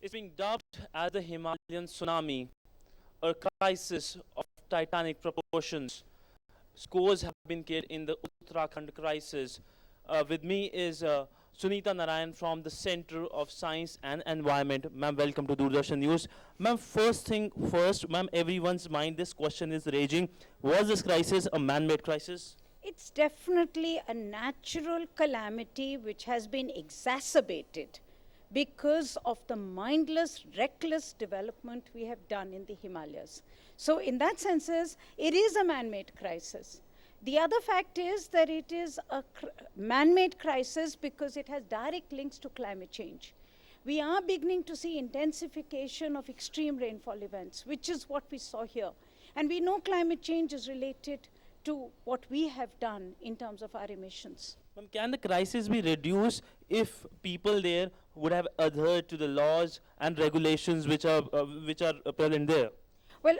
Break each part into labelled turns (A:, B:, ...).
A: It's being dubbed as the Himalayan tsunami, a crisis of titanic proportions. Scores have been killed in the Uttarakhand crisis. With me is Sunita Narain from the Center of Science and Environment. Ma'am, welcome to Doordarshan News. Ma'am, first thing first, ma'am, everyone's mind, this question is raging. Was this crisis a man-made crisis?
B: It's definitely a natural calamity which has been exacerbated because of the mindless, reckless development we have done in the Himalayas. So in that sense, it is a man-made crisis. The other fact is that it is a man-made crisis because it has direct links to climate change. We are beginning to see intensification of extreme rainfall events, which is what we saw here. And we know climate change is related to what we have done in terms of our emissions.
A: Ma'am, can the crisis be reduced if people there would have adhered to the laws and regulations which are present there?
B: Well,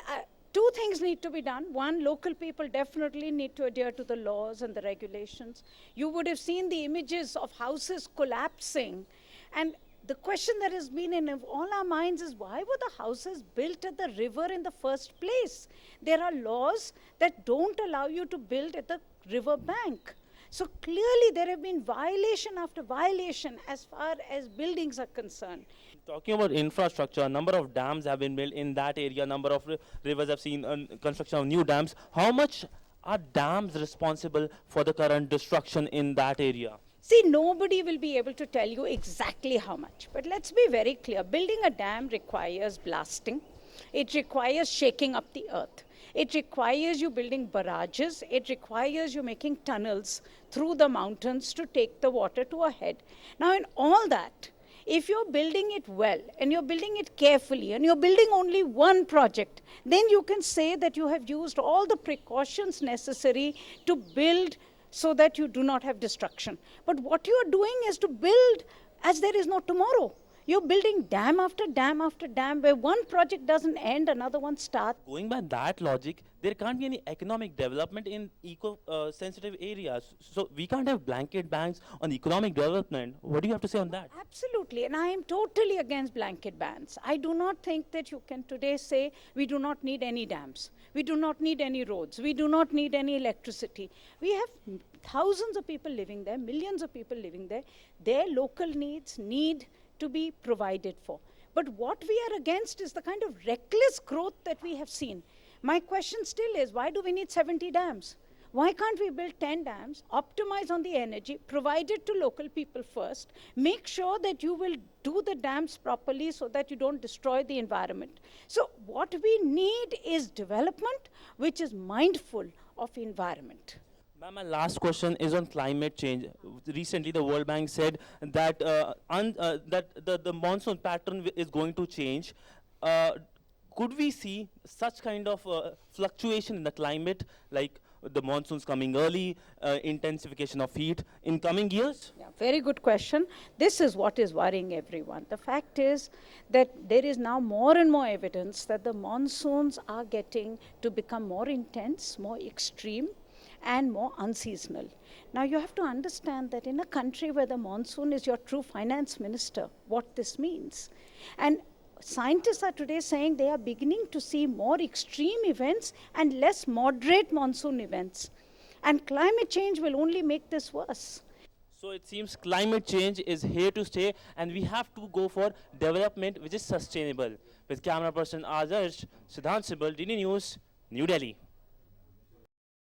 B: two things need to be done. One, local people definitely need to adhere to the laws and the regulations. You would have seen the images of houses collapsing. And the question that has been in all our minds is, why were the houses built at the river in the first place? There are laws that don't allow you to build at the river bank. So clearly there have been violation after violation as far as buildings are concerned.
A: Talking about infrastructure, a number of dams have been built in that area, a number of rivers have seen construction of new dams. How much are dams responsible for the current destruction in that area?
B: See, nobody will be able to tell you exactly how much. But let's be very clear. Building a dam requires blasting. It requires shaking up the earth. It requires you building barrages. It requires you making tunnels through the mountains to take the water to a head. Now, in all that, if you're building it well and you're building it carefully and you're building only one project, then you can say that you have used all the precautions necessary to build so that you do not have destruction. But what you are doing is to build as there is no tomorrow. You're building dam after dam after dam, where one project doesn't end, another one starts.
A: Going by that logic, there can't be any economic development in eco-sensitive areas. So we can't have blanket bans on economic development. What do you have to say on that?
B: Absolutely, and I am totally against blanket bans. I do not think that you can today say we do not need any dams, we do not need any roads, we do not need any electricity. We have thousands of people living there, millions of people living there. Their local needs need to be provided for. But what we are against is the kind of reckless growth that we have seen. My question still is, why do we need 70 dams? Why can't we build 10 dams, optimize on the energy, provide it to local people first, make sure that you will do the dams properly so that you don't destroy the environment. So what we need is development which is mindful of environment.
A: Ma'am, my last question is on climate change. Recently, the World Bank said that the monsoon pattern is going to change. Could we see such kind of fluctuation in the climate, like the monsoons coming early, intensification of heat in coming years?
B: Yeah, very good question. This is what is worrying everyone. The fact is that there is now more and more evidence that the monsoons are getting to become more intense, more extreme, and more unseasonal. Now you have to understand that in a country where the monsoon is your true finance minister, what this means. And scientists are today saying they are beginning to see more extreme events and less moderate monsoon events. And climate change will only make this worse.
A: So it seems climate change is here to stay, and we have to go for development which is sustainable. With camera person Adarsh, Sidhant, Sibal, DD News, New Delhi.